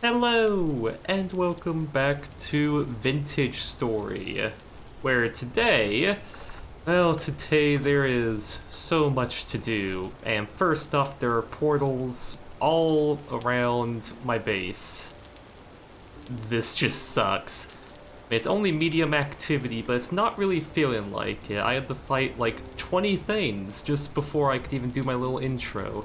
Hello, and welcome back to Vintage Story, where today there is so much to do, and first off there are portals all around my base. This just sucks. It's only medium activity, but it's not really feeling like it. I had to fight like 20 things just before I could even do my little intro.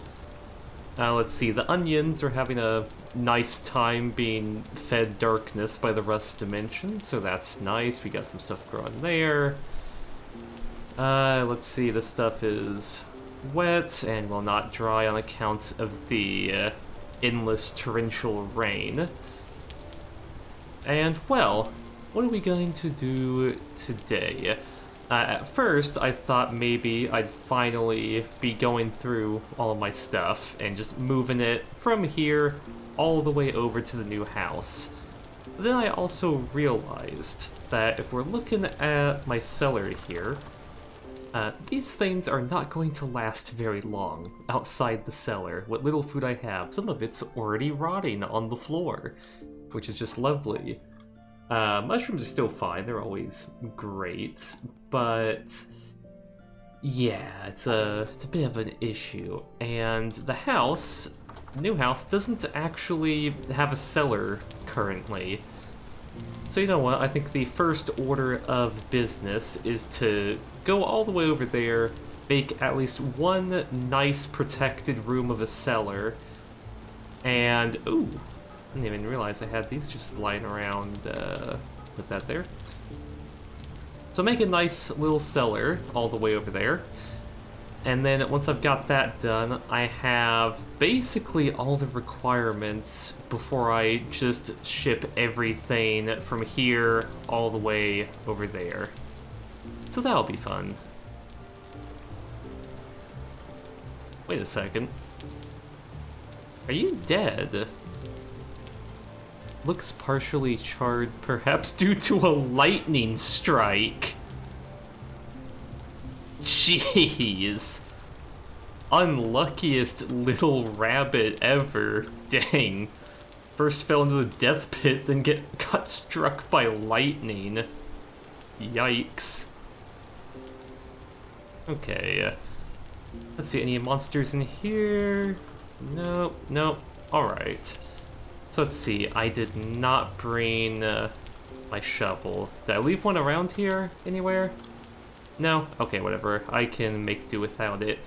Let's see, the onions are having a nice time being fed darkness by the rust dimension, so that's nice. We got some stuff growing there. Let's see, this stuff is wet and will not dry on account of the endless torrential rain. And, well, what are we going to do today? At first, I thought maybe I'd finally be going through all of my stuff and just moving it from here all the way over to the new house. But then I also realized that if we're looking at my cellar here, these things are not going to last very long outside the cellar. What little food I have, some of it's already rotting on the floor, which is just lovely. Mushrooms are still fine, they're always great, but yeah, it's a bit of an issue. And the new house, doesn't actually have a cellar currently. So you know what, I think the first order of business is to go all the way over there, make at least one nice protected room of a cellar, and ooh, I didn't even realize I had these just lying around. Put that there. So make a nice little cellar all the way over there. And then once I've got that done, I have basically all the requirements before I just ship everything from here all the way over there. So that'll be fun. Wait a second. Are you dead? Looks partially charred, perhaps due to a lightning strike. Jeez. Unluckiest little rabbit ever. Dang. First fell into the death pit, then got struck by lightning. Yikes. Okay. Let's see, any monsters in here? Nope, nope. Alright. So let's see, I did not bring my shovel. Did I leave one around here anywhere? No? Okay, whatever. I can make do without it.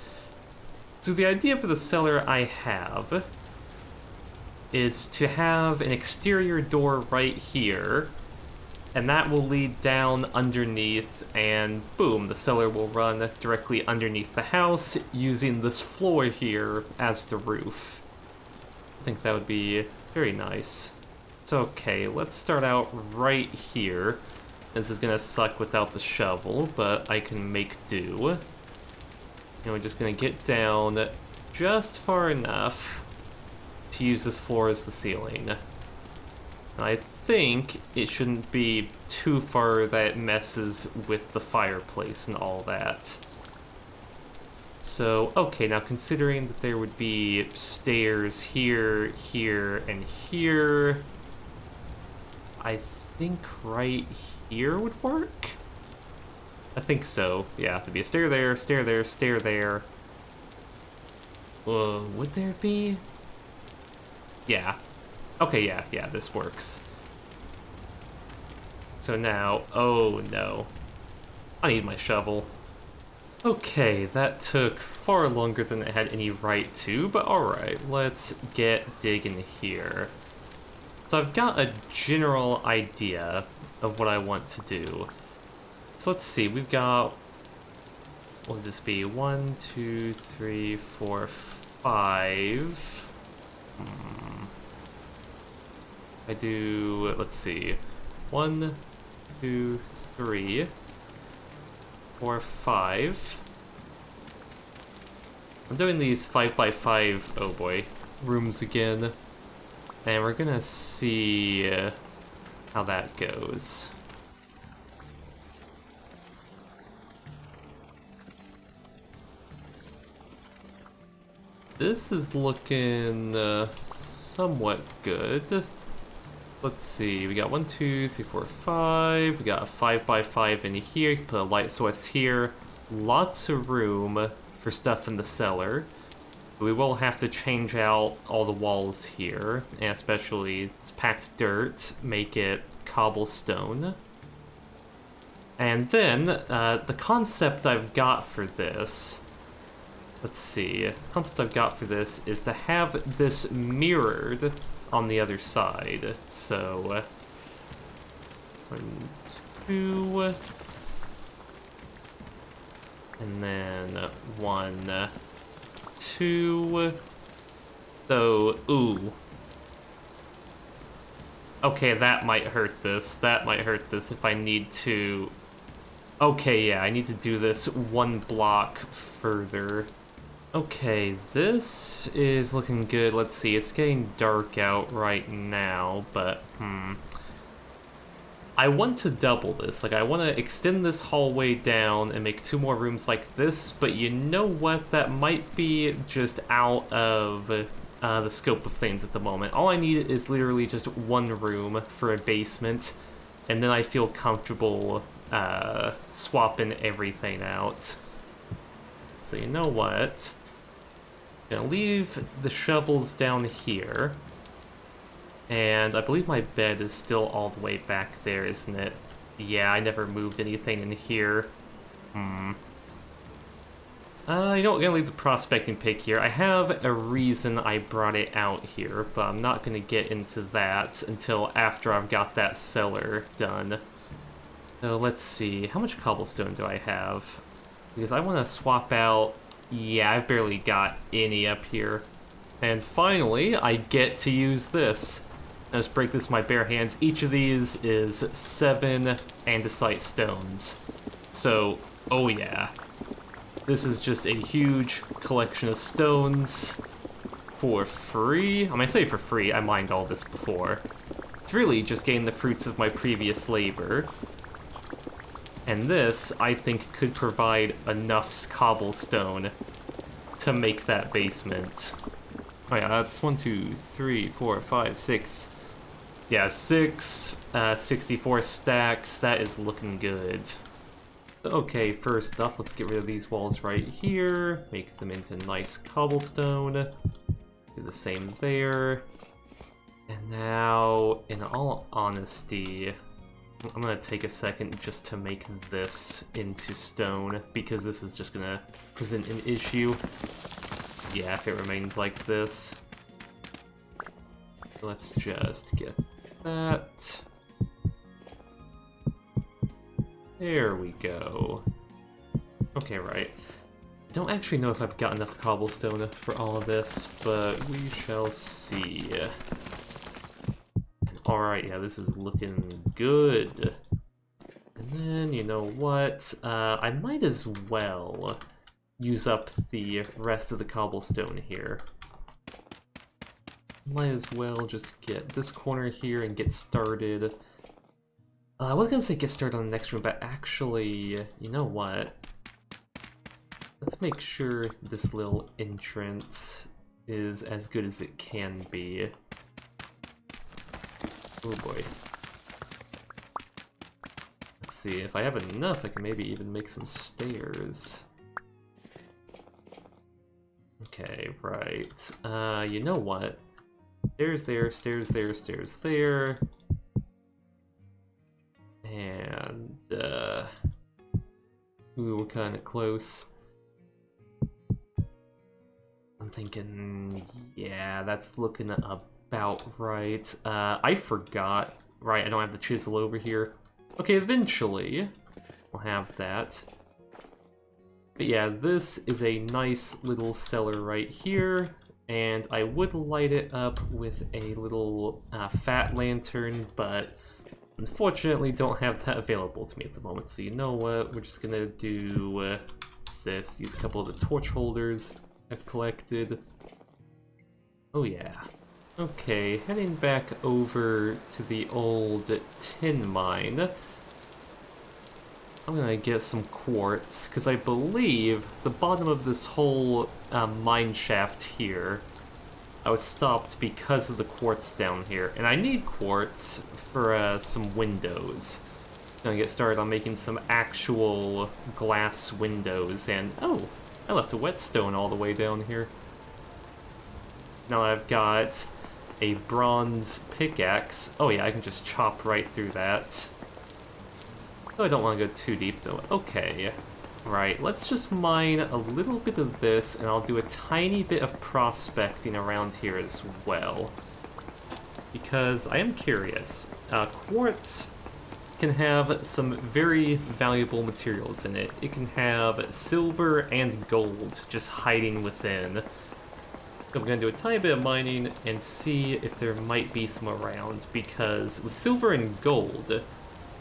So the idea for the cellar I have is to have an exterior door right here, and that will lead down underneath, and boom, the cellar will run directly underneath the house using this floor here as the roof. I think that would be very nice. So okay, let's start out right here. This is gonna suck without the shovel, but I can make do. And we're just gonna get down just far enough to use this floor as the ceiling. And I think it shouldn't be too far that it messes with the fireplace and all that. So, okay, now considering that there would be stairs here, here, and here, I think right here would work? I think so. Yeah, there'd be a stair there, stair there, stair there. Would there be? Yeah. Okay, yeah, this works. So now, oh no. I need my shovel. Okay, that took far longer than it had any right to, but alright, let's get digging here. So I've got a general idea of what I want to do. So let's see, we've got, what would this be? 1, 2, 3, 4, 5. I do, let's see, 1, 2, 3, 4, 5. I'm doing these 5x5, oh boy, rooms again. And we're gonna see how that goes. This is looking somewhat good. Let's see, we got 1, 2, 3, 4, 5. We got a 5x5 in here. You can put a light source here. Lots of room for stuff in the cellar. We will have to change out all the walls here, and especially this packed dirt, make it cobblestone. And then, the concept I've got for this... Let's see, the concept I've got for this is to have this mirrored on the other side. So, 1, 2, and then 1, 2. So, ooh. Okay, that might hurt this. That might hurt this if I need to... Okay, yeah, I need to do this 1 block further. Okay, this is looking good. Let's see, it's getting dark out right now, but, I want to double this. Like, I want to extend this hallway down and make 2 more rooms like this, but you know what? That might be just out of the scope of things at the moment. All I need is literally just 1 room for a basement, and then I feel comfortable swapping everything out. So you know what? Gonna leave the shovels down here. And I believe my bed is still all the way back there, isn't it? Yeah, I never moved anything in here. You know, I'm gonna leave the prospecting pick here. I have a reason I brought it out here, but I'm not gonna get into that until after I've got that cellar done. So let's see, how much cobblestone do I have? Because I want to swap out... Yeah, I've barely got any up here. And finally, I get to use this. Let's break this with my bare hands. Each of these is 7 andesite stones. So, oh yeah. This is just a huge collection of stones for free. I mean, I say for free, I mined all this before. It's really just getting the fruits of my previous labor. And this, I think, could provide enough cobblestone to make that basement. Oh yeah, that's 1, 2, 3, 4, 5, 6. Yeah, 6, 64 stacks. That is looking good. Okay, first off, let's get rid of these walls right here. Make them into nice cobblestone. Do the same there. And now, in all honesty... I'm gonna take a second just to make this into stone, because this is just gonna present an issue. Yeah, if it remains like this. Let's just get that. There we go. Okay, right. Don't actually know if I've got enough cobblestone for all of this, but we shall see. Alright, yeah, this is looking good. And then, you know what? I might as well use up the rest of the cobblestone here. Might as well just get this corner here and get started. I was gonna say get started on the next room, but actually, you know what? Let's make sure this little entrance is as good as it can be. Oh boy. Let's see, if I have enough, I can maybe even make some stairs. Okay, right. You know what? Stairs there, stairs there, stairs there. And, ooh, we're kinda close. I'm thinking, yeah, that's looking about right. I forgot. Right, I don't have the chisel over here. Okay, eventually we'll have that. But yeah, this is a nice little cellar right here, and I would light it up with a little fat lantern, but unfortunately don't have that available to me at the moment. So you know what, we're just gonna do this. Use a couple of the torch holders I've collected. Oh yeah. Okay, heading back over to the old tin mine. I'm gonna get some quartz, because I believe the bottom of this whole mine shaft here I was stopped because of the quartz down here. And I need quartz for some windows. I'm gonna get started on making some actual glass windows. And, oh, I left a whetstone all the way down here. Now I've got a bronze pickaxe. Oh yeah, I can just chop right through that. Oh, I don't want to go too deep though. Okay. Right, let's just mine a little bit of this, and I'll do a tiny bit of prospecting around here as well. Because I am curious. Quartz can have some very valuable materials in it. It can have silver and gold just hiding within. I'm going to do a tiny bit of mining and see if there might be some around, because with silver and gold,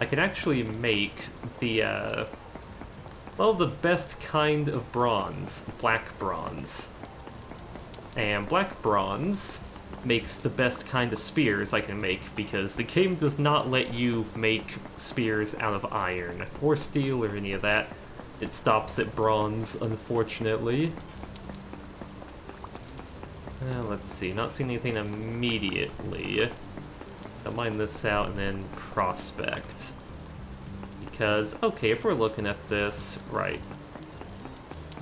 I can actually make the, well, the best kind of bronze, black bronze. And black bronze makes the best kind of spears I can make, because the game does not let you make spears out of iron, or steel, or any of that. It stops at bronze, unfortunately. Let's see, not seeing anything immediately. I'll mine this out and then prospect. Because, okay, if we're looking at this, right.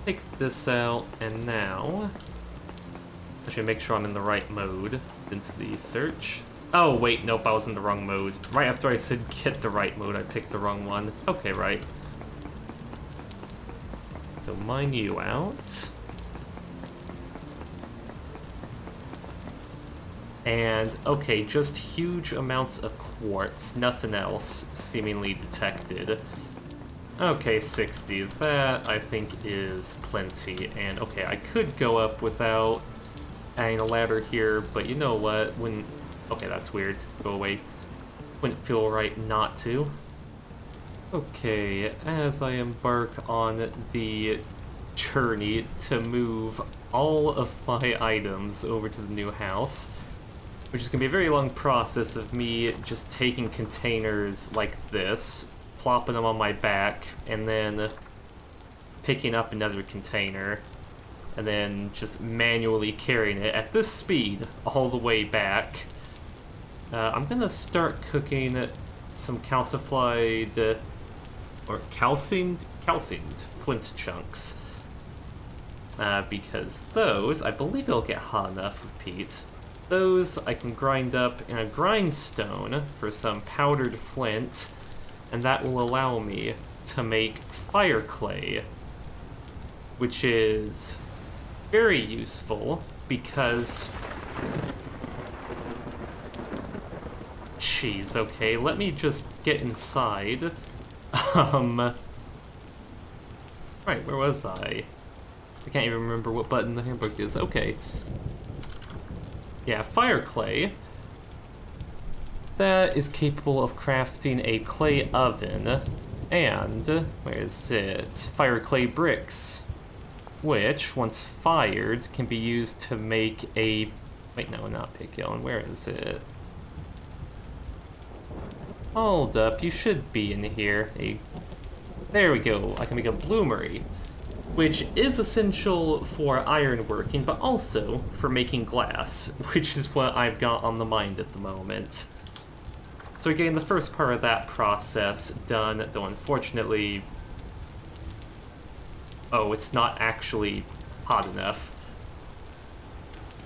Take this out, and now I should make sure I'm in the right mode. Density search. Oh, wait, nope, I was in the wrong mode. Right after I said get the right mode, I picked the wrong one. Okay, right. So mine you out. And, okay, just huge amounts of quartz, nothing else seemingly detected. Okay, 60, that I think is plenty. And, okay, I could go up without adding a ladder here, but you know what, wouldn't... Okay, that's weird, go away. Wouldn't feel right not to. Okay, as I embark on the journey to move all of my items over to the new house, which is going to be a very long process of me just taking containers like this, plopping them on my back, and then picking up another container, and then just manually carrying it at this speed all the way back. I'm going to start cooking some calcified, or calcined flint chunks, because those, I believe it'll get hot enough with peat. Those I can grind up in a grindstone for some powdered flint, and that will allow me to make fire clay, which is very useful because... Jeez, okay, let me just get inside. Right, where was I? I can't even remember what button the handbook is. Okay. Yeah, fire clay. That is capable of crafting a clay oven, and, where is it? Fire clay bricks, which, once fired, can be used to make a... Wait, no, not piglin, where is it? Hold up, you should be in here. There we go, I can make a bloomery, which is essential for ironworking, but also for making glass, which is what I've got on the mind at the moment. So we're getting the first part of that process done, though unfortunately... Oh, it's not actually hot enough.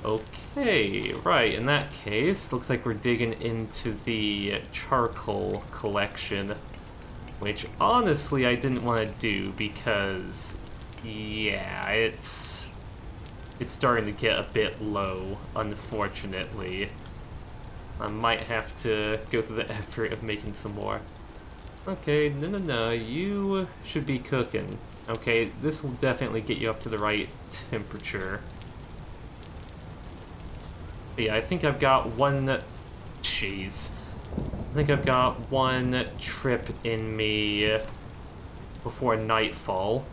Okay, right, in that case, looks like we're digging into the charcoal collection, which honestly I didn't want to do because... Yeah, it's starting to get a bit low, unfortunately. I might have to go through the effort of making some more. Okay, no, you should be cooking. Okay, this will definitely get you up to the right temperature. But yeah, I think I've got one... Jeez. I think I've got one trip in me before nightfall.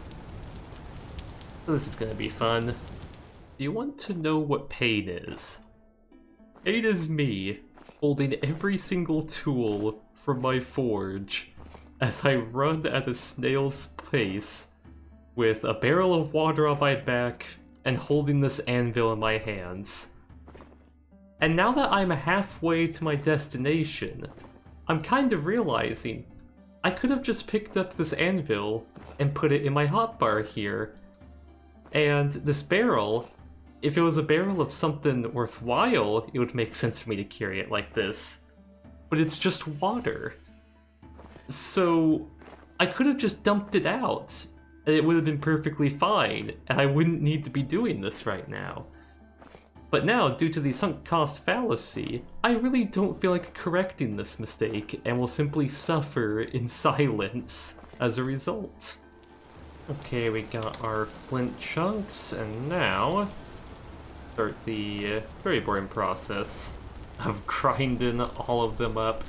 This is gonna be fun. Do you want to know what pain is? Pain is me holding every single tool from my forge as I run at a snail's pace with a barrel of water on my back and holding this anvil in my hands. And now that I'm halfway to my destination, I'm kind of realizing I could have just picked up this anvil and put it in my hotbar here. And this barrel, if it was a barrel of something worthwhile, it would make sense for me to carry it like this. But it's just water. So I could have just dumped it out, and it would have been perfectly fine, and I wouldn't need to be doing this right now. But now, due to the sunk cost fallacy, I really don't feel like correcting this mistake, and will simply suffer in silence as a result. Okay, we got our flint chunks, and now start the very boring process of grinding all of them up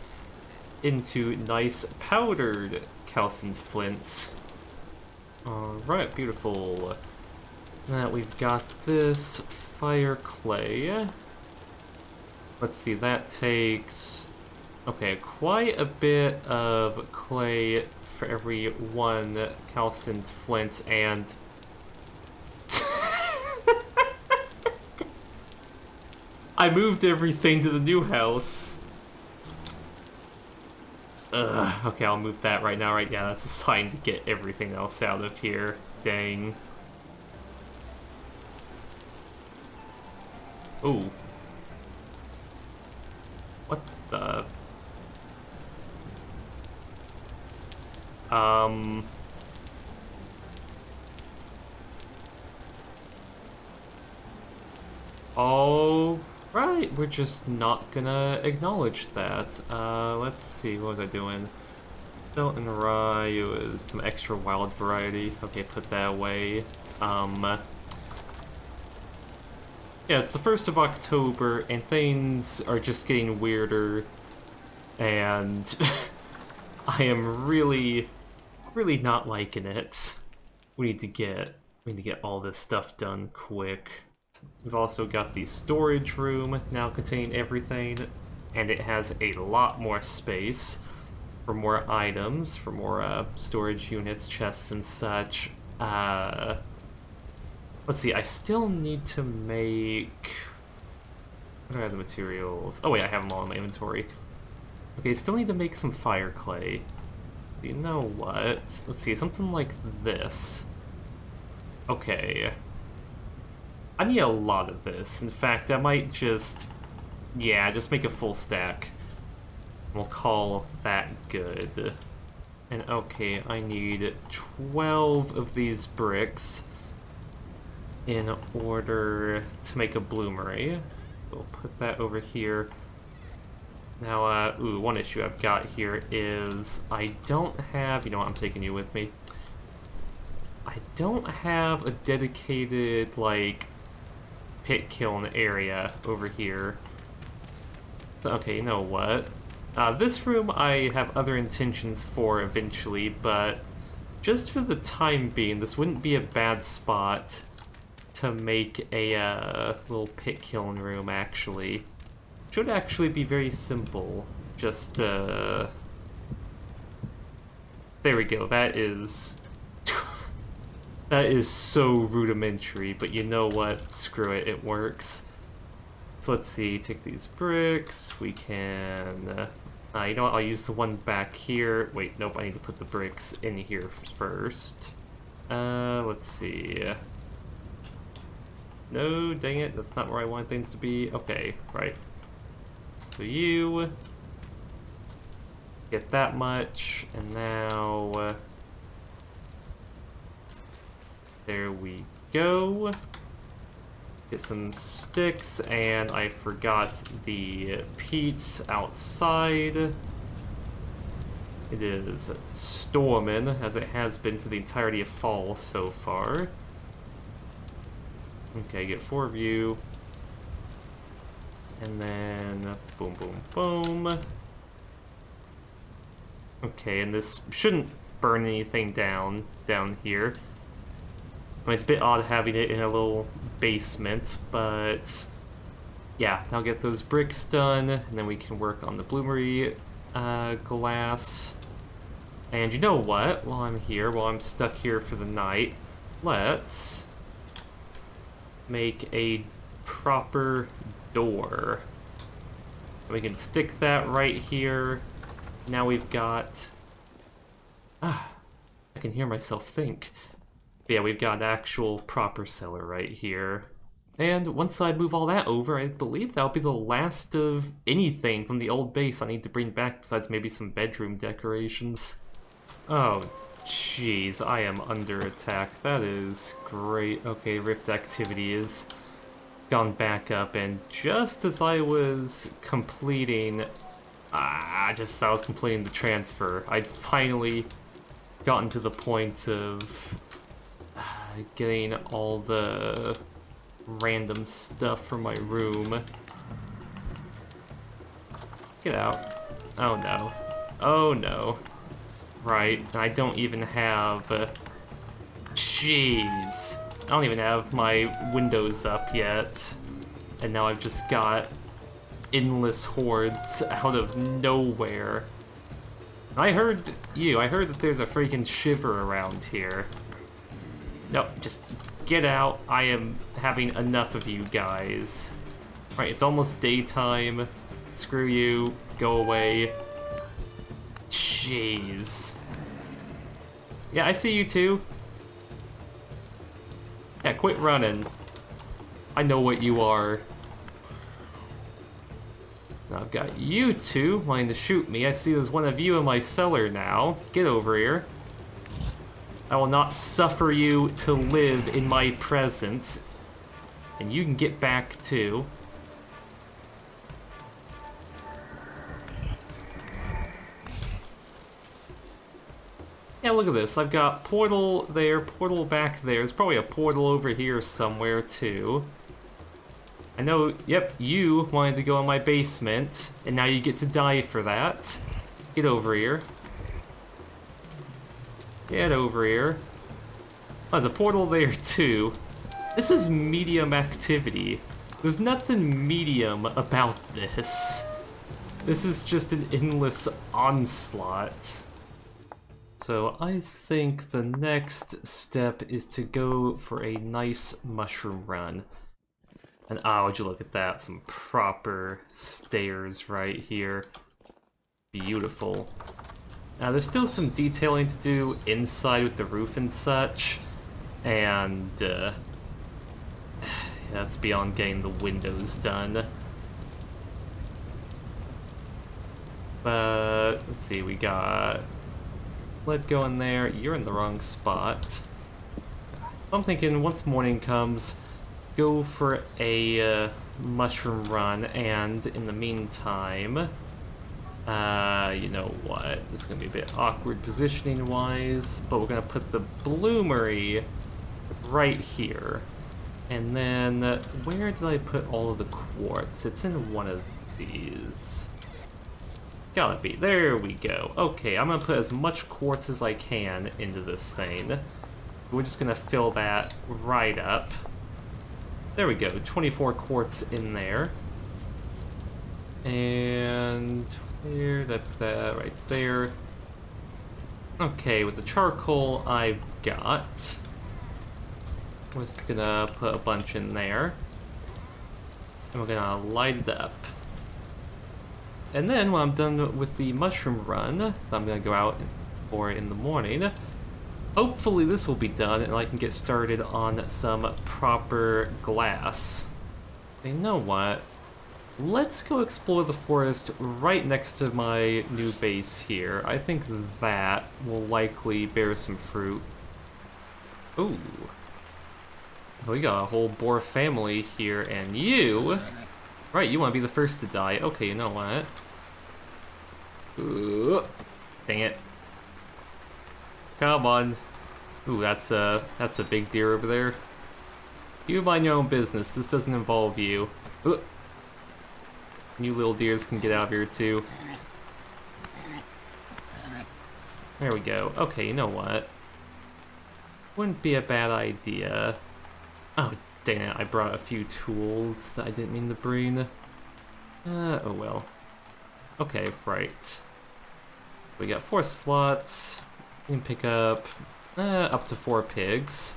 into nice powdered calcined flint. Alright, beautiful. Now we've got this fire clay. Let's see, that takes, okay, quite a bit of clay for every one calcined flint, and I moved everything to the new house. Okay, I'll move that right now, right? Yeah, that's a sign to get everything else out of here. Dang. Ooh. What the? All right, we're just not gonna acknowledge that. Let's see, what was I doing? Belt and rye was some extra wild variety. Okay, put that away. Yeah, it's the 1st of October, and things are just getting weirder, and I am really not liking it. We need to get all this stuff done quick. We've also got the storage room now containing everything, and it has a lot more space for more items, for more storage units, chests, and such. Let's see, I still need to make... What are the materials? Oh wait, I have them all in my inventory. Okay, still need to make some fire clay. You know what? Let's see, something like this. Okay. I need a lot of this. In fact, I might just... Yeah, just make a full stack. We'll call that good. And okay, I need 12 of these bricks in order to make a bloomery. We'll put that over here. Now, ooh, one issue I've got here is I don't have... You know what, I'm taking you with me. I don't have a dedicated, like, pit kiln area over here. Okay, you know what? This room I have other intentions for eventually, but just for the time being, this wouldn't be a bad spot to make a little pit kiln room, actually. Should actually be very simple. Just, there we go, that is... that is so rudimentary, but you know what? Screw it, it works. So let's see, take these bricks, we can... you know what, I'll use the one back here. Wait, nope, I need to put the bricks in here first. Let's see... No, dang it, that's not where I want things to be. Okay, right. So you... get that much, and now... there we go. Get some sticks, and I forgot the peat outside. It is storming, as it has been for the entirety of fall so far. Okay, get 4 of you. And then boom, boom, boom. Okay, and this shouldn't burn anything down here. I mean, it's a bit odd having it in a little basement, but yeah, I'll get those bricks done, and then we can work on the bloomery glass. And you know what? While I'm here, while I'm stuck here for the night, let's make a proper door. We can stick that right here. Now we've got... I can hear myself think. But yeah, we've got an actual proper cellar right here. And once I move all that over, I believe that'll be the last of anything from the old base I need to bring back, besides maybe some bedroom decorations. Oh, jeez, I am under attack. That is great. Okay, rift activity is gone back up, and just as I was completing... just as I was completing the transfer, I'd finally gotten to the point of getting all the random stuff from my room. Get out. Oh no. Oh no. Right, I don't even have... Jeez. I don't even have my windows up yet. And now I've just got endless hordes out of nowhere. I heard that there's a freaking shiver around here. No, just get out. I am having enough of you guys. Right, it's almost daytime. Screw you. Go away. Jeez. Yeah, I see you too. Yeah, quit running. I know what you are. Now I've got you two wanting to shoot me. I see there's one of you in my cellar now. Get over here. I will not suffer you to live in my presence. And you can get back too. Yeah, look at this. I've got portal there, portal back there. There's probably a portal over here somewhere too. I know, yep, you wanted to go in my basement, and now you get to die for that. Get over here. Get over here. Oh, there's a portal there too. This is medium activity. There's nothing medium about this. This is just an endless onslaught. So I think the next step is to go for a nice mushroom run. And would you look at that, some proper stairs right here. Beautiful. Now there's still some detailing to do inside with the roof and such. And that's beyond getting the windows done. But let's see, we got let go in there. You're in the wrong spot. I'm thinking once morning comes, go for a mushroom run, and in the meantime, you know what? This is gonna be a bit awkward positioning wise, but we're gonna put the bloomery right here. And then where did I put all of the quartz? It's in one of these. Gotta be. There we go. Okay, I'm gonna put as much quartz as I can into this thing. We're just gonna fill that right up. There we go, 24 quartz in there. And where did I put that? Right there. Okay, with the charcoal I've got, we're just gonna put a bunch in there. And we're gonna light it up. And then when I'm done with the mushroom run, I'm gonna go out for in the morning, hopefully this will be done and I can get started on some proper glass. You know what? Let's go explore the forest right next to my new base here. I think that will likely bear some fruit. Ooh. We got a whole boar family here, and you... Right, you want to be the first to die. Okay, you know what? Ooh, dang it. Come on. Ooh, that's a big deer over there. You mind your own business. This doesn't involve you. Ooh. You little deers can get out of here too. There we go. Okay, you know what? Wouldn't be a bad idea. Oh, dang it, I brought a few tools that I didn't mean to bring. Oh well. Okay, right. We got 4 slots. We can pick up to 4 pigs.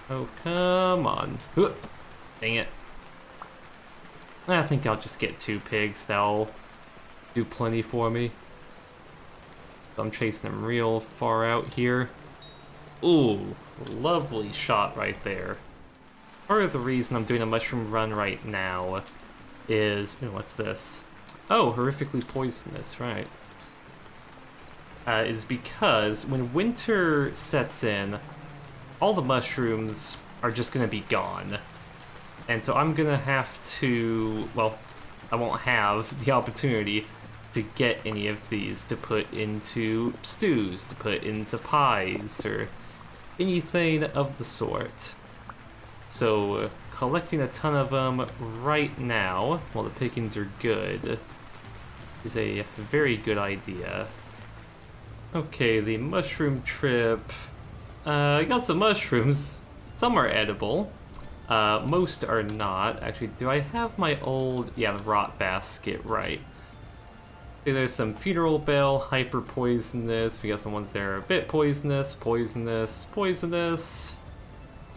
Oh, come on. Dang it. I think I'll just get 2 pigs. That'll do plenty for me. So I'm chasing them real far out here. Ooh, lovely shot right there. Part of the reason I'm doing a mushroom run right now is... Ooh, what's this? Oh, horrifically poisonous, right. Is because when winter sets in, all the mushrooms are just going to be gone. And so I'm going to have to... Well, I won't have the opportunity to get any of these to put into stews, to put into pies, or anything of the sort. So collecting a ton of them right now, while the pickings are good, is a very good idea. Okay, the mushroom trip. I got some mushrooms. Some are edible. Most are not. Actually, do I have my old... Yeah, the rot basket, right. See, there's some funeral bell, hyper poisonous. We got some ones that are a bit poisonous, poisonous.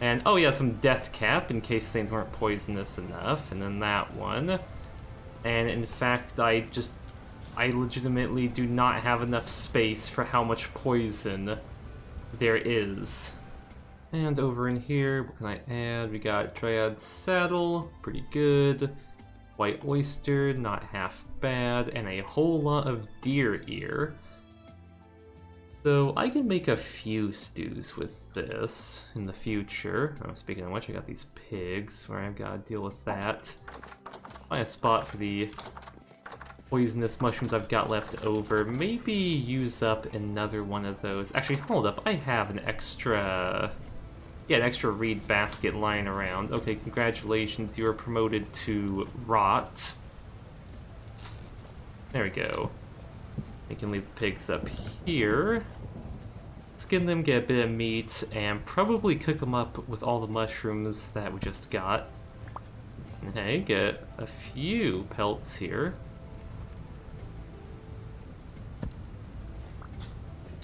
And, oh yeah, some death cap in case things weren't poisonous enough. And then that one. And in fact, I legitimately do not have enough space for how much poison there is. And over in here, what can I add? We got Dryad Saddle, pretty good. White Oyster, not half bad. And a whole lot of deer ear. So I can make a few stews with this in the future. Oh, speaking of which, I got these pigs where I've got to deal with that. Find a spot for the poisonous mushrooms I've got left over. Maybe use up another one of those. Actually, hold up. I have an extra... Yeah, an extra reed basket lying around. Okay, congratulations. You were promoted to rot. There we go. I can leave the pigs up here. Skin them, get a bit of meat, and probably cook them up with all the mushrooms that we just got. Okay, get a few pelts here.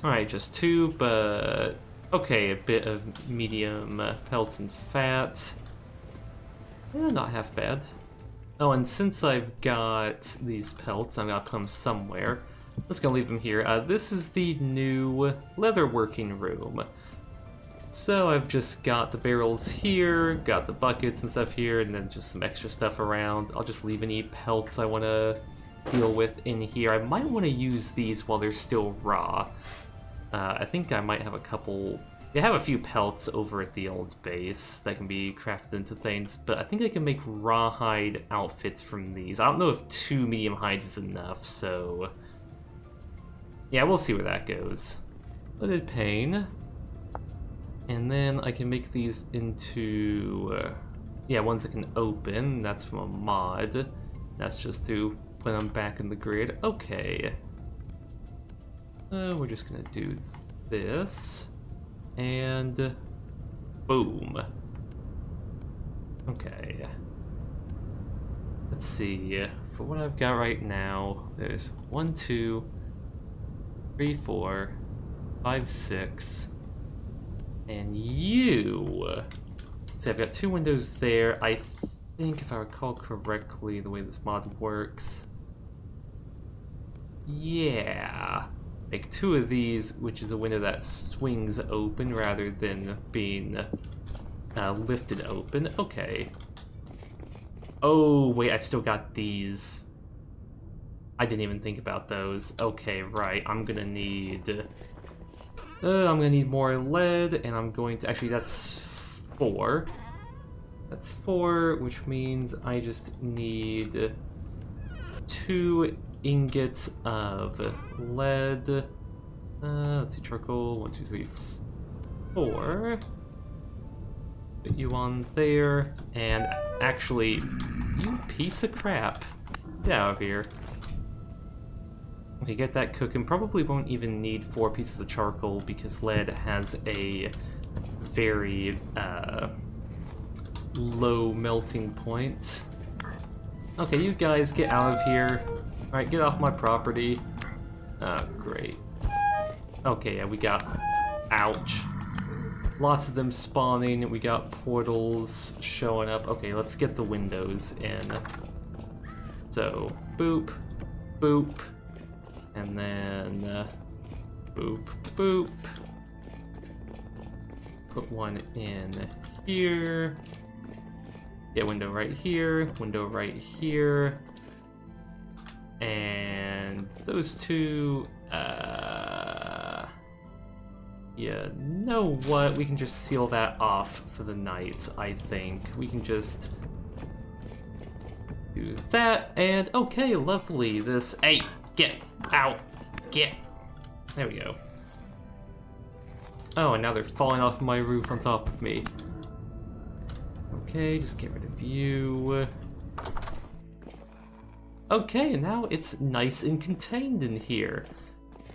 Alright, just 2, but... Okay, a bit of medium pelts and fat. Yeah, not half bad. Oh, and since I've got these pelts, I'm gonna put them somewhere. Let's go leave them here. This is the new leatherworking room. So I've just got the barrels here, got the buckets and stuff here, and then just some extra stuff around. I'll just leave any pelts I want to deal with in here. I might want to use these while they're still raw. I think I might have a couple... They have a few pelts over at the old base that can be crafted into things, but I think I can make rawhide outfits from these. I don't know if 2 medium hides is enough, so... Yeah, we'll see where that goes. Hooded pane. And then I can make these into... yeah, ones that can open. That's from a mod. That's just to put them back in the grid. Okay. We're just gonna do this, and boom. Okay. Let's see. For what I've got right now, there's 1, 2, 3, 4, 5, 6, and you. See, I've got 2 windows there. I think, if I recall correctly, the way this mod works. Yeah. Make 2 of these, which is a window that swings open rather than being lifted open. Okay. Oh, wait, I've still got these. I didn't even think about those. Okay, right. I'm gonna need more lead, and I'm going to... Actually, that's 4. That's 4, which means I just need 2 ingots of lead. Let's see, charcoal. 1, 2, 3, 4. Put you on there, and actually, you piece of crap, get out of here. Okay, get that cooking. Probably won't even need 4 pieces of charcoal because lead has a very low melting point. Okay, you guys get out of here. Alright, get off my property. Great. Okay, yeah, we got... Ouch. Lots of them spawning. We got portals showing up. Okay, let's get the windows in. So, boop, boop, and then boop, boop. Put one in here. Yeah, window right here, window right here. And those two, you know what? We can just seal that off for the night, I think. We can just do that, and okay, lovely. This, hey, get out, get. There we go. Oh, and now they're falling off my roof on top of me. Okay, just get rid of you. Okay, and now it's nice and contained in here.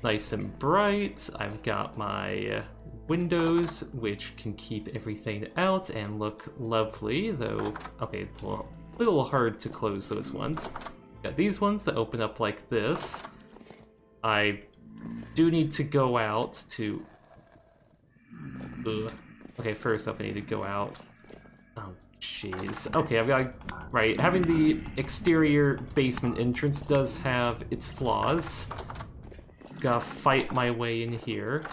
Nice and bright. I've got my windows, which can keep everything out and look lovely, though, okay, well, a little hard to close those ones. Got these ones that open up like this. I do need to go out to... Okay, first off I need to go out. Oh, jeez. Okay, I've got... Right, having the exterior basement entrance does have its flaws. Just gotta fight my way in here.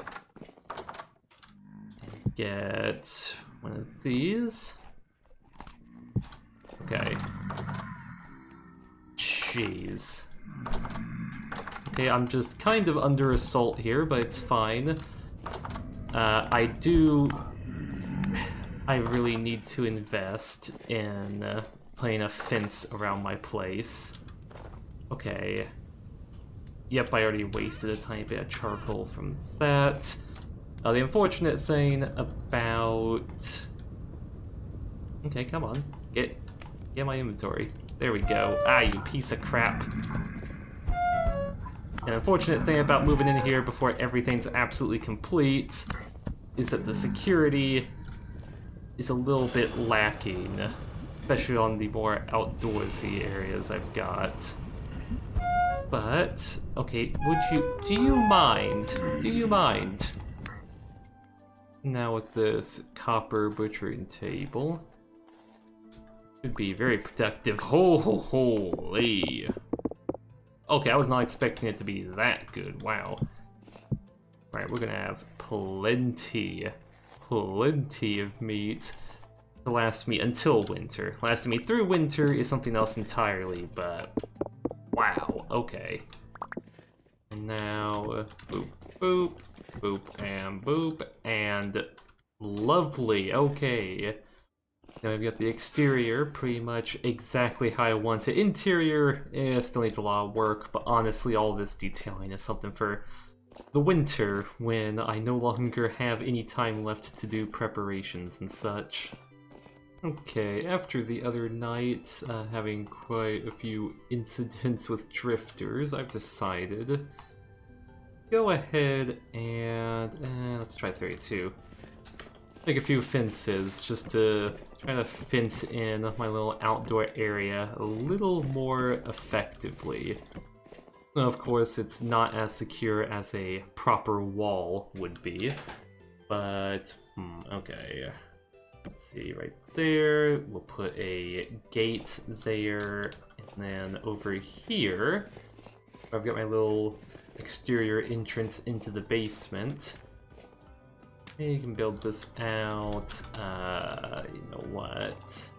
And get one of these. Okay. Jeez. Okay, I'm just kind of under assault here, but it's fine. I really need to invest in putting a fence around my place. Okay. Yep, I already wasted a tiny bit of charcoal from that. The unfortunate thing about... Okay, come on. Get my inventory. There we go. Ah, you piece of crap. An unfortunate thing about moving in here before everything's absolutely complete is that the security is a little bit lacking, especially on the more outdoorsy areas I've got. But, okay, do you mind? Do you mind? Now with this copper butchering table, should be very productive. Holy. Okay, I was not expecting it to be that good. Wow. Alright, we're gonna have plenty of meat to last me until winter. Lasting me through winter is something else entirely, but wow, okay. And now, boop, boop, boop, and lovely, okay. Now I've got the exterior pretty much exactly how I want it. Interior, still needs a lot of work, but honestly, all this detailing is something for the winter when I no longer have any time left to do preparations and such. Okay, after the other night, having quite a few incidents with drifters, I've decided go ahead and let's try 32. Make a few fences just to try to fence in my little outdoor area a little more effectively. Of course, it's not as secure as a proper wall would be, but okay. Let's see, right there, we'll put a gate there, and then over here, I've got my little exterior entrance into the basement. You can build this out, you know what?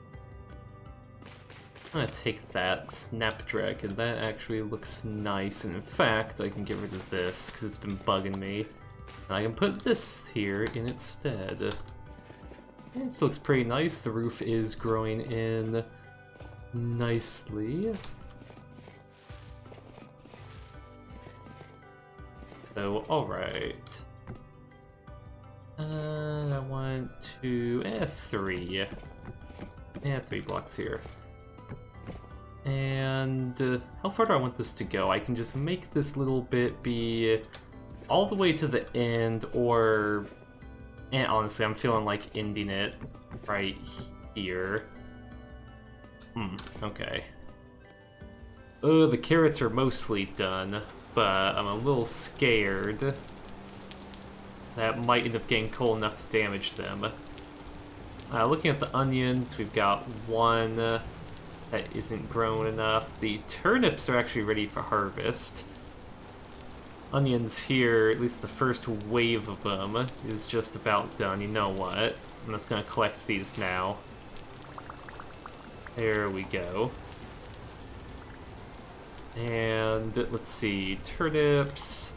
I'm gonna take that Snapdragon, that actually looks nice, and in fact, I can get rid of this, because it's been bugging me. And I can put this here in its stead. This looks pretty nice, the roof is growing in nicely. So, alright. I want to, 3. 3 blocks here. And how far do I want this to go? I can just make this little bit be all the way to the end, or... And honestly, I'm feeling like ending it right here. Okay. Oh, the carrots are mostly done, but I'm a little scared that might end up getting cold enough to damage them. Looking at the onions, we've got one that isn't grown enough. The turnips are actually ready for harvest. Onions here, at least the first wave of them, is just about done. You know what? I'm just gonna collect these now. There we go. And let's see, turnips.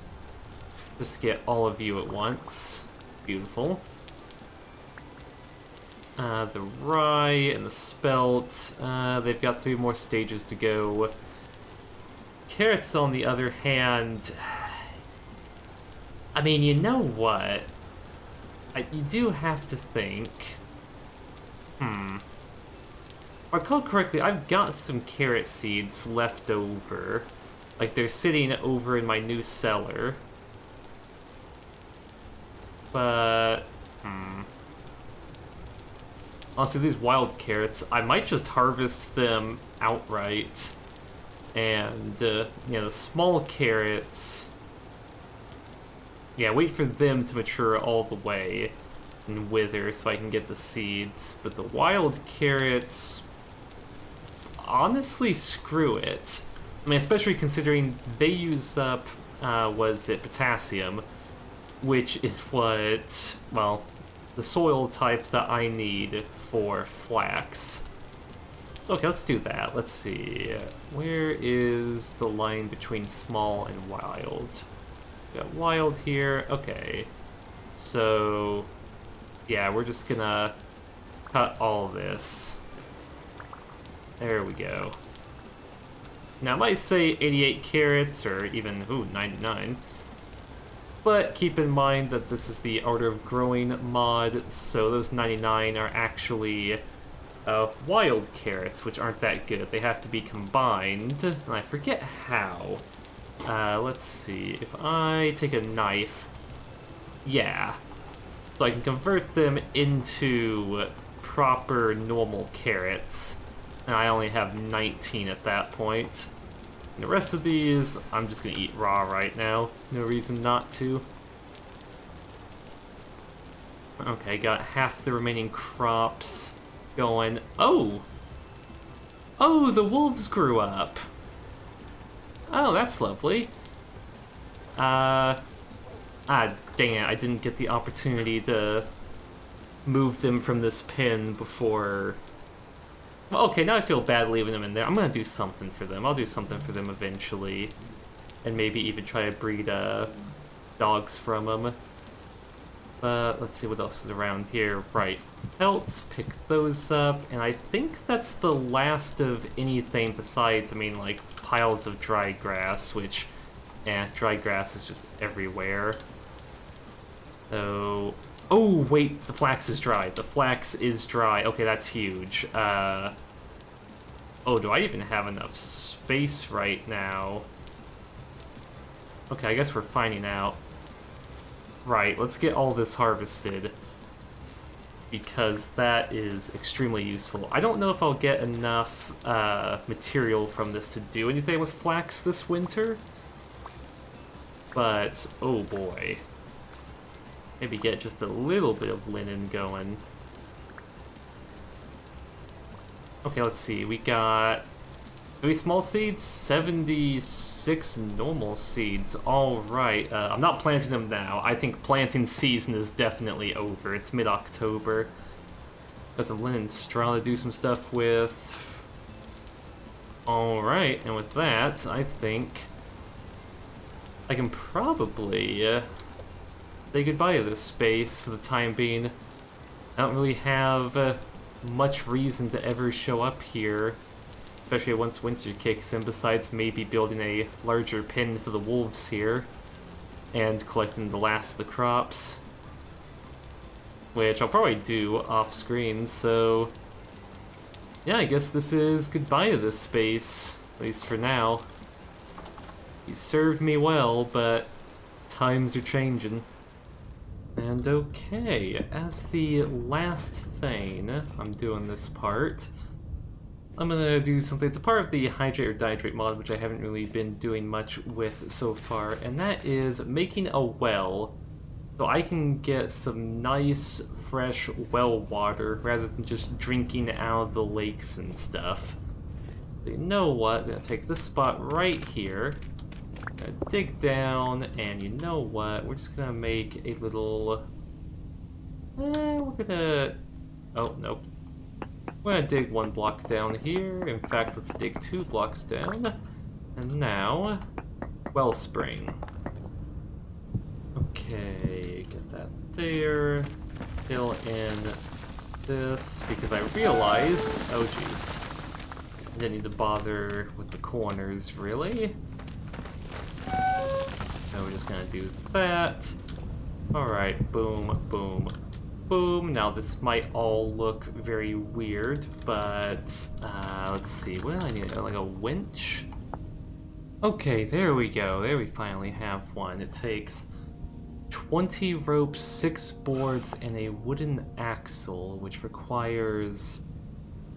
Just get all of you at once. Beautiful. The rye and the spelt, they've got 3 more stages to go. Carrots, on the other hand, I mean, you know what? You do have to think. If I recall correctly, I've got some carrot seeds left over. Like, they're sitting over in my new cellar. But, also, these wild carrots, I might just harvest them outright. And, you know, the small carrots... Yeah, wait for them to mature all the way and wither so I can get the seeds. But the wild carrots... Honestly, screw it. I mean, especially considering they use up, was it potassium? Which is what, well, the soil type that I need for flax. Okay, let's do that. Let's see. Where is the line between small and wild? We got wild here. Okay. So, yeah, we're just gonna cut all this. There we go. Now, I might say 88 carrots, or even, 99. But keep in mind that this is the Art of Growing mod, so those 99 are actually wild carrots, which aren't that good. They have to be combined, and I forget how. Let's see, if I take a knife, yeah, so I can convert them into proper normal carrots, and I only have 19 at that point. And the rest of these, I'm just gonna eat raw right now. No reason not to. Okay, got half the remaining crops going. Oh! Oh, the wolves grew up! Oh, that's lovely. Dang it, I didn't get the opportunity to move them from this pin before... Well, okay, now I feel bad leaving them in there. I'm gonna do something for them. I'll do something for them eventually. And maybe even try to breed, dogs from them. But let's see what else is around here. Right, pelts, pick those up. And I think that's the last of anything besides, I mean, like, piles of dry grass, which, dry grass is just everywhere. So... Oh, wait, the flax is dry. The flax is dry. Okay, that's huge. Oh, do I even have enough space right now? Okay, I guess we're finding out. Right, let's get all this harvested, because that is extremely useful. I don't know if I'll get enough material from this to do anything with flax this winter, but oh boy. Maybe get just a little bit of linen going. Okay, let's see. We got 3 small seeds, 76 normal seeds. Alright, I'm not planting them now. I think planting season is definitely over. It's mid-October. Got some linen straw to do some stuff with. Alright, and with that, I think I can probably... say goodbye to this space for the time being. I don't really have much reason to ever show up here, especially once winter kicks in, besides maybe building a larger pen for the wolves here and collecting the last of the crops, which I'll probably do off screen. So yeah, I guess this is goodbye to this space, at least for now. You served me well, but times are changing. And okay, as the last thing, I'm doing this part, I'm gonna do something. It's a part of the hydrate or dihydrate mod, which I haven't really been doing much with so far, and that is making a well So I can get some nice, fresh well water rather than just drinking out of the lakes and stuff. So you know what? I'm gonna take this spot right here. Gonna dig down, and you know what? We're just gonna make a little... we're gonna... Oh, nope. We're gonna dig 1 block down here. In fact, let's dig 2 blocks down. And now, wellspring. Okay, get that there. Fill in this, because I realized... Oh, jeez. I didn't need to bother with the corners, really. So we're just gonna do that. Alright, boom, boom, boom. Now this might all look very weird, but let's see. What do I need? Like a winch? Okay, there we go. There we finally have one. It takes 20 ropes, 6 boards, and a wooden axle, which requires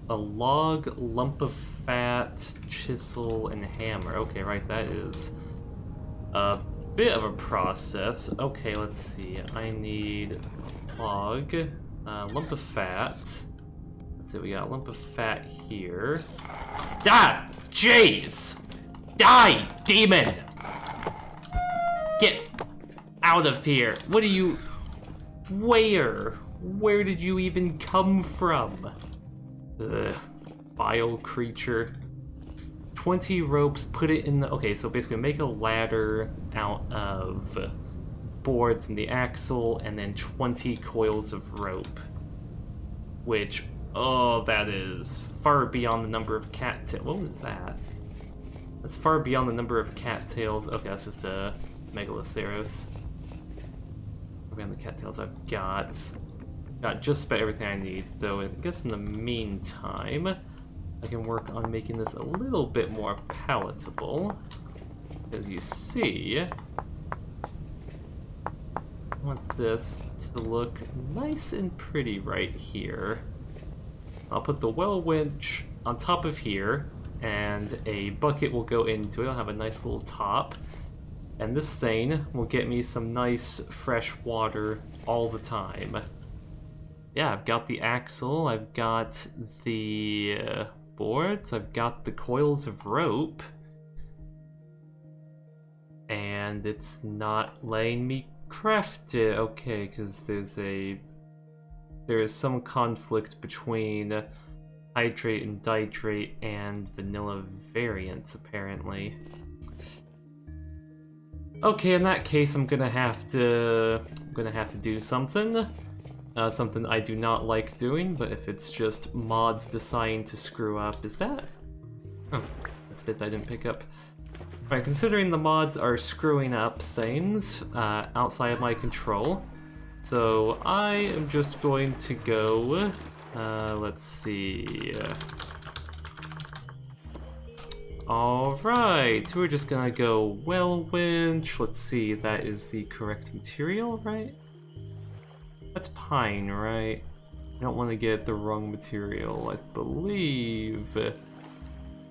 a log, lump of fat, chisel, and hammer. Okay, right, that is a bit of a process. Okay, let's see. I need log, lump of fat. Let's see, we got a lump of fat here. Ah! Jeez! Die, demon! Get out of here! What are you... Where did you even come from? Ugh, vile creature. 20 ropes, put it in the... Okay, so basically make a ladder out of boards and the axle, and then 20 coils of rope. Which, oh, that is far beyond the number of cattails. What was that? That's far beyond the number of cattails. Okay, that's just a Megaloceros. Around the cattails I've got. Got just about everything I need, though I guess in the meantime, I can work on making this a little bit more palatable. As you see, I want this to look nice and pretty right here. I'll put the well winch on top of here, and a bucket will go into it. I'll have a nice little top. And this thing will get me some nice fresh water all the time. Yeah, I've got the axle, I've got the boards, I've got the coils of rope. And it's not letting me craft it. Okay, because there is some conflict between hydrate and dihydrate and vanilla variants, apparently. Okay, in that case, I'm gonna have to do something. Something I do not like doing, but if it's just mods deciding to screw up, is that? Oh, that's a bit that I didn't pick up. Alright, considering the mods are screwing up things outside of my control, so I am just going to go, let's see. Alright, we're just gonna go well winch. Let's see, that is the correct material, right? That's pine, right? I don't want to get the wrong material, I believe.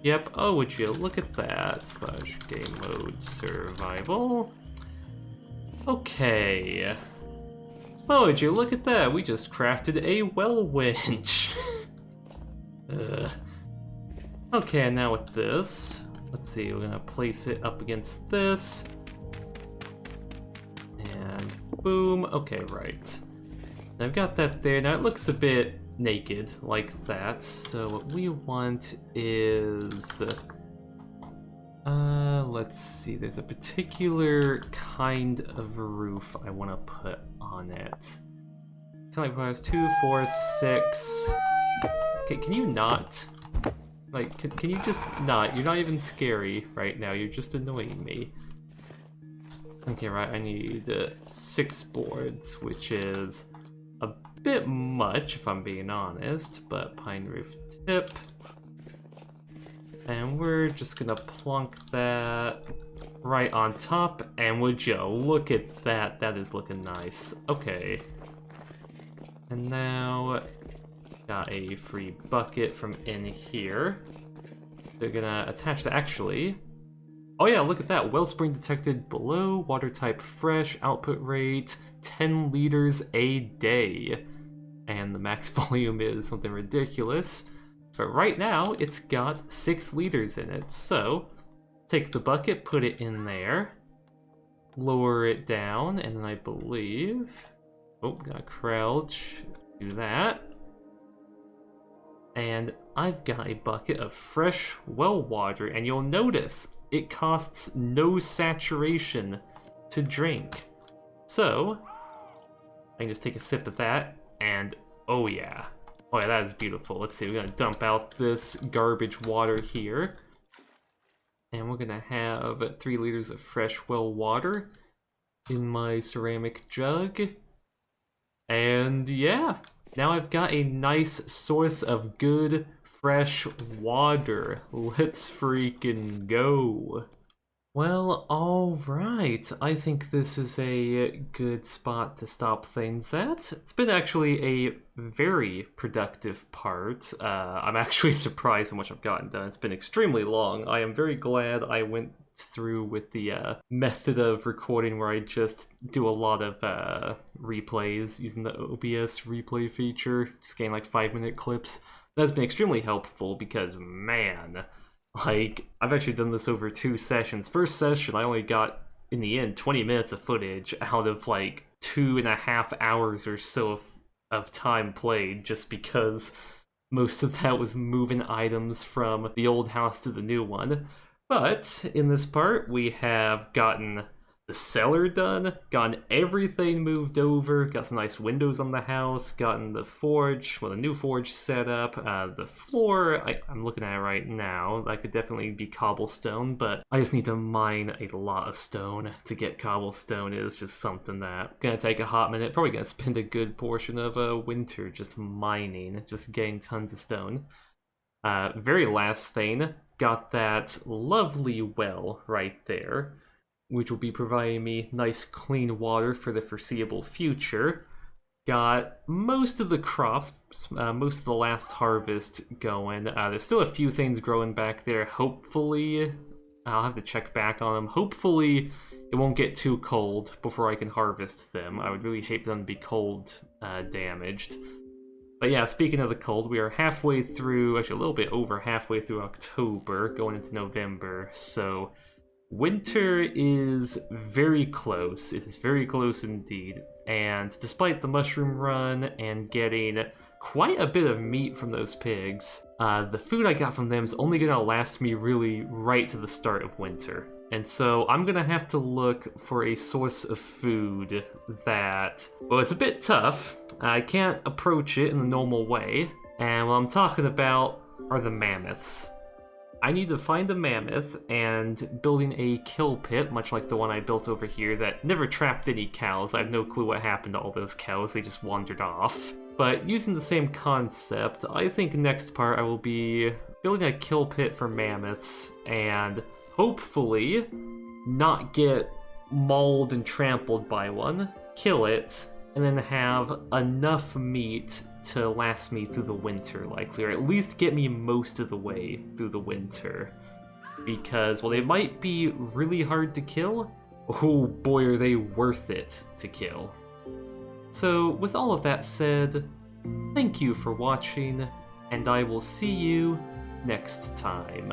Yep, oh, would you look at that. Slash game mode survival. Okay. Oh, would you look at that? We just crafted a well winch. Okay, and now with this, let's see, we're gonna place it up against this. And boom, okay, right. I've got that there. Now it looks a bit naked like that, so what we want is let's see, there's a particular kind of roof I want to put on it. Kind of requires 2, 4, 6. Okay, can you not? Like, can you just not? You're not even scary right now, you're just annoying me. Okay, right, I need 6 boards, which is a bit much, if I'm being honest, but pine roof tip. And we're just gonna plonk that right on top, and would you look at that? That is looking nice. Okay. And now, got a free bucket from in here. They're gonna attach that, actually. Oh yeah, look at that. Wellspring detected below, water type fresh, output rate 10 liters a day. And the max volume is something ridiculous. But right now, it's got 6 liters in it. So, take the bucket, put it in there, lower it down, and then I believe... Oh, gotta crouch, do that. And I've got a bucket of fresh well water, and you'll notice it costs no saturation to drink. So, I can just take a sip of that, and oh yeah. Oh yeah, that is beautiful. Let's see, we're gonna dump out this garbage water here. And we're gonna have 3 liters of fresh well water in my ceramic jug. And yeah, now I've got a nice source of good, fresh water. Let's freaking go. Well, alright. I think this is a good spot to stop things at. It's been actually a very productive part. I'm actually surprised how much I've gotten done. It's been extremely long. I am very glad I went through with the method of recording where I just do a lot of replays using the OBS replay feature, just getting like 5-minute clips. That's been extremely helpful because, man, like, I've actually done this over 2 sessions. First session, I only got, in the end, 20 minutes of footage out of like 2.5 hours or so of time played, just because most of that was moving items from the old house to the new one. But in this part, we have gotten the cellar done, gotten everything moved over, got some nice windows on the house, gotten the forge, well, the new forge set up, the floor, I'm looking at it right now, that could definitely be cobblestone, but I just need to mine a lot of stone to get cobblestone. It is just something that gonna take a hot minute, probably gonna spend a good portion of winter just mining, just getting tons of stone. Very last thing, got that lovely well right there, which will be providing me nice clean water for the foreseeable future. Got most of the crops, most of the last harvest going. There's still a few things growing back there. Hopefully, I'll have to check back on them. Hopefully, it won't get too cold before I can harvest them. I would really hate for them to be cold damaged. But yeah, speaking of the cold, we are halfway through, actually a little bit over halfway through October, going into November, so winter is very close. It is very close indeed. And despite the mushroom run and getting quite a bit of meat from those pigs, the food I got from them is only gonna last me really right to the start of winter. And so I'm gonna have to look for a source of food that, well, it's a bit tough. I can't approach it in the normal way. And what I'm talking about are the mammoths. I need to find a mammoth, and building a kill pit, much like the one I built over here that never trapped any cows. I have no clue what happened to all those cows, they just wandered off. But using the same concept, I think next part I will be building a kill pit for mammoths, and hopefully not get mauled and trampled by one, kill it, and then have enough meat to last me through the winter, likely, or at least get me most of the way through the winter. Because, well, they might be really hard to kill, oh boy are they worth it to kill. So, with all of that said, thank you for watching, and I will see you next time.